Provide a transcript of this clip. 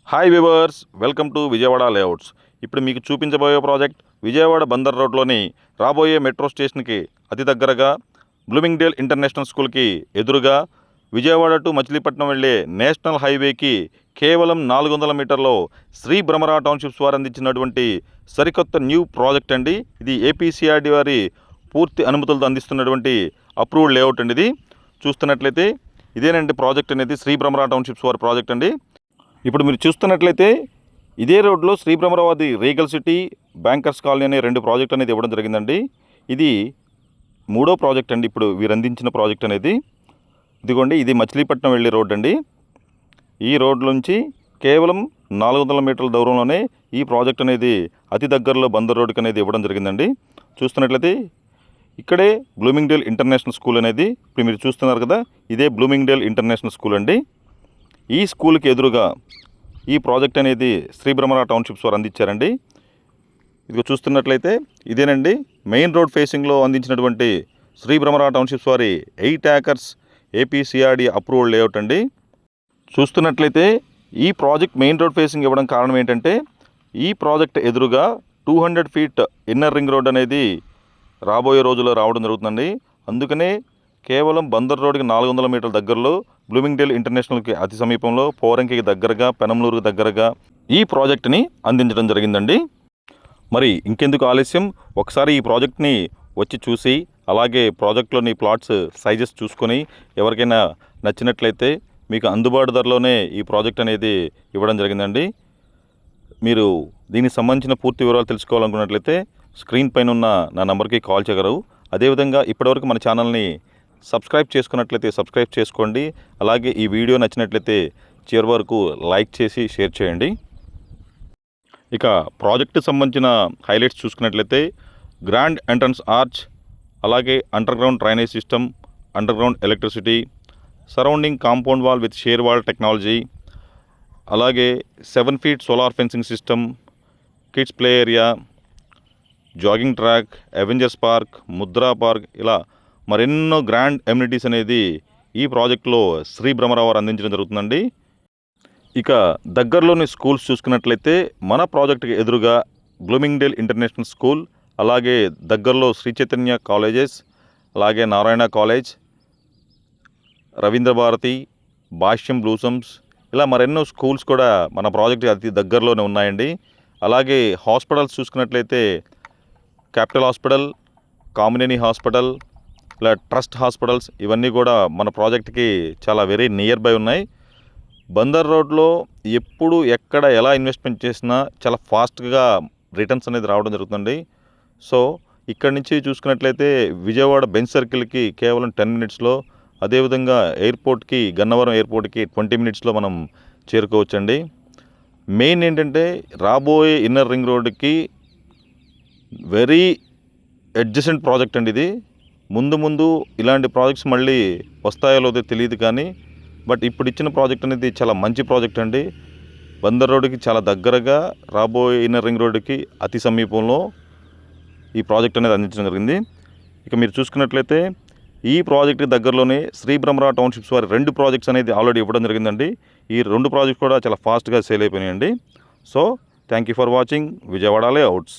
Hi viewers, welcome to Vijayawada layouts. ఇప్పుడు మీకు చూపించబోయే ప్రాజెక్ట్ విజయవాడ బందర్ రోడ్లోని రాబోయే మెట్రో స్టేషన్కి అతి దగ్గరగా బ్లూమింగ్డేల్ ఇంటర్నేషనల్ స్కూల్కి ఎదురుగా విజయవాడ టు మచిలీపట్నం వెళ్ళే నేషనల్ హైవేకి కేవలం 400 మీటర్లో శ్రీ భ్రమరా టౌన్షిప్స్ వారు అందించినటువంటి సరికొత్త న్యూ ప్రాజెక్ట్ అండి. ఇది ఏపీసీఆర్డీ వారి పూర్తి అనుమతులతో అందిస్తున్నటువంటి అప్రూవ్డ్ లేఅవుట్ అండి. ఇది చూస్తున్నట్లయితే ఇదేనండి ప్రాజెక్ట్ అనేది శ్రీ భ్రమరా టౌన్షిప్స్ వారి ప్రాజెక్ట్ అండి. ఇప్పుడు మీరు చూస్తున్నట్లయితే ఇదే రోడ్లో Shri Bhramaravathi regal city, bankers colony అనే 2 ప్రాజెక్ట్ అనేది ఇవ్వడం జరిగిందండి. ఇది 3వ ప్రాజెక్ట్ అండి. ఇప్పుడు వీరు అందించిన ప్రాజెక్ట్ అనేది ఇదిగోండి, ఇది మచిలీపట్నం వెళ్ళే రోడ్ అండి. ఈ రోడ్ నుంచి కేవలం 400 మీటర్ల దూరంలోనే ఈ ప్రాజెక్ట్ అనేది అతి దగ్గరలో బందర్ రోడ్కి అనేది ఇవ్వడం జరిగిందండి. చూస్తున్నట్లయితే ఇక్కడే బ్లూమింగ్డేల్ ఇంటర్నేషనల్ స్కూల్ అనేది ఇప్పుడు మీరు చూస్తున్నారు కదా, ఇదే బ్లూమింగ్డేల్ ఇంటర్నేషనల్ స్కూల్ అండి. ఈ స్కూల్కి ఎదురుగా ఈ ప్రాజెక్ట్ అనేది శ్రీ భ్రమరా టౌన్షిప్స్ వారు అందించారండి. ఇది చూస్తున్నట్లయితే ఇదేనండి మెయిన్ రోడ్ ఫేసింగ్లో అందించినటువంటి శ్రీ భ్రమరా టౌన్షిప్స్ వారి 8 ఏకర్స్ ఏపీసీఆర్డీ అప్రూవ్డ్ లేఅవుట్ అండి. చూస్తున్నట్లయితే ఈ ప్రాజెక్ట్ మెయిన్ రోడ్ ఫేసింగ్ ఇవ్వడం కారణం ఏంటంటే, ఈ ప్రాజెక్ట్ ఎదురుగా 200 ఫీట్ ఇన్నర్ రింగ్ రోడ్ అనేది రాబోయే రోజుల్లో రావడం జరుగుతుందండి. అందుకనే కేవలం బందర్ రోడ్కి 400 మీటర్ల దగ్గరలో, బ్లూమింగ్డేల్ ఇంటర్నేషనల్కి అతి సమీపంలో, పోరంకికి దగ్గరగా, పెనంలూరుకి దగ్గరగా ఈ ప్రాజెక్ట్ని అందించడం జరిగిందండి. మరి ఇంకెందుకు ఆలస్యం, ఒకసారి ఈ ప్రాజెక్ట్ని వచ్చి చూసి అలాగే ప్రాజెక్ట్లోని ప్లాట్స్ సైజెస్ చూసుకొని ఎవరికైనా నచ్చినట్లయితే మీకు అందుబాటు ధరలోనే ఈ ప్రాజెక్ట్ అనేది ఇవ్వడం జరిగిందండి. మీరు దీనికి సంబంధించిన పూర్తి వివరాలు తెలుసుకోవాలనుకున్నట్లయితే స్క్రీన్ పైన ఉన్న నా నంబర్కి కాల్ చేయగలరు. అదేవిధంగా ఇప్పటివరకు మన ఛానల్ని సబ్స్క్రైబ్ చేసుకున్నట్లయితే సబ్స్క్రైబ్ చేసుకోండి. అలాగే ఈ వీడియో నచ్చినట్లయితే చివరి వరకు లైక్ చేసి షేర్ చేయండి. ఇక ప్రాజెక్టు సంబంధించిన హైలైట్స్ చూసుకున్నట్లయితే గ్రాండ్ ఎంట్రన్స్ ఆర్చ్, అలాగే under ground drainage system, under ground electricity, surrounding compound wall with share wall technology, అలాగే 7 feet solar fencing system, kids play area, jogging track, Avengers park, Mudra park, ఇలా మరెన్నో grand amenities అనేది ఈ ప్రాజెక్టులో శ్రీ భ్రమరా వారు అందించడం జరుగుతుందండి. ఇక దగ్గరలోని స్కూల్స్ చూసుకున్నట్లయితే మన ప్రాజెక్టుకి ఎదురుగా బ్లూమింగ్డేల్ ఇంటర్నేషనల్ స్కూల్, అలాగే దగ్గరలో శ్రీ చైతన్య కాలేజెస్, అలాగే నారాయణ కాలేజ్, రవీంద్ర భారతి, భాష్యం బ్లూసమ్స్, ఇలా మరెన్నో స్కూల్స్ కూడా మన ప్రాజెక్టుకి అతి దగ్గరలోనే ఉన్నాయండి. అలాగే హాస్పిటల్స్ చూసుకున్నట్లయితే క్యాపిటల్ హాస్పిటల్, కామినేని హాస్పిటల్, ఇలా ట్రస్ట్ హాస్పిటల్స్, ఇవన్నీ కూడా మన ప్రాజెక్ట్కి చాలా వెరీ నియర్ బై ఉన్నాయి. బందర్ రోడ్లో ఎప్పుడు ఎక్కడ ఎలా ఇన్వెస్ట్మెంట్ చేసినా చాలా ఫాస్ట్గా రిటర్న్స్ అనేది రావడం జరుగుతుంది. సో ఇక్కడి నుంచి చూసుకున్నట్లయితే విజయవాడ బెంచ్ సర్కిల్కి కేవలం 10 మినిట్స్లో, అదేవిధంగా ఎయిర్పోర్ట్కి, గన్నవరం ఎయిర్పోర్ట్కి 20 మినిట్స్లో మనం చేరుకోవచ్చండి. మెయిన్ ఏంటంటే రాబోయే ఇన్నర్ రింగ్ రోడ్డుకి వెరీ అడ్జసెంట్ ప్రాజెక్ట్ అండి ఇది. ముందు ఇలాంటి ప్రాజెక్ట్స్ మళ్ళీ వస్తాయో లేదో తెలియదు కానీ, బట్ ఇప్పుడు ఇచ్చిన ప్రాజెక్ట్ అనేది చాలా మంచి ప్రాజెక్ట్ అండి. బందర్ రోడ్డుకి చాలా దగ్గరగా, రాబోయే ఇన్నర్ రింగ్ రోడ్డుకి అతి సమీపంలో ఈ ప్రాజెక్ట్ అనేది అందించడం జరిగింది. ఇక మీరు చూసుకున్నట్లయితే ఈ ప్రాజెక్ట్కి దగ్గరలోనే శ్రీ భ్రమరా టౌన్షిప్స్ వారి 2 ప్రాజెక్ట్స్ అనేది ఆల్రెడీ ఇవ్వడం జరిగిందండి. ఈ 2 ప్రాజెక్ట్స్ కూడా చాలా ఫాస్ట్గా సేల్ అయిపోయినాయండి. So thank you for watching Vijayawada layouts.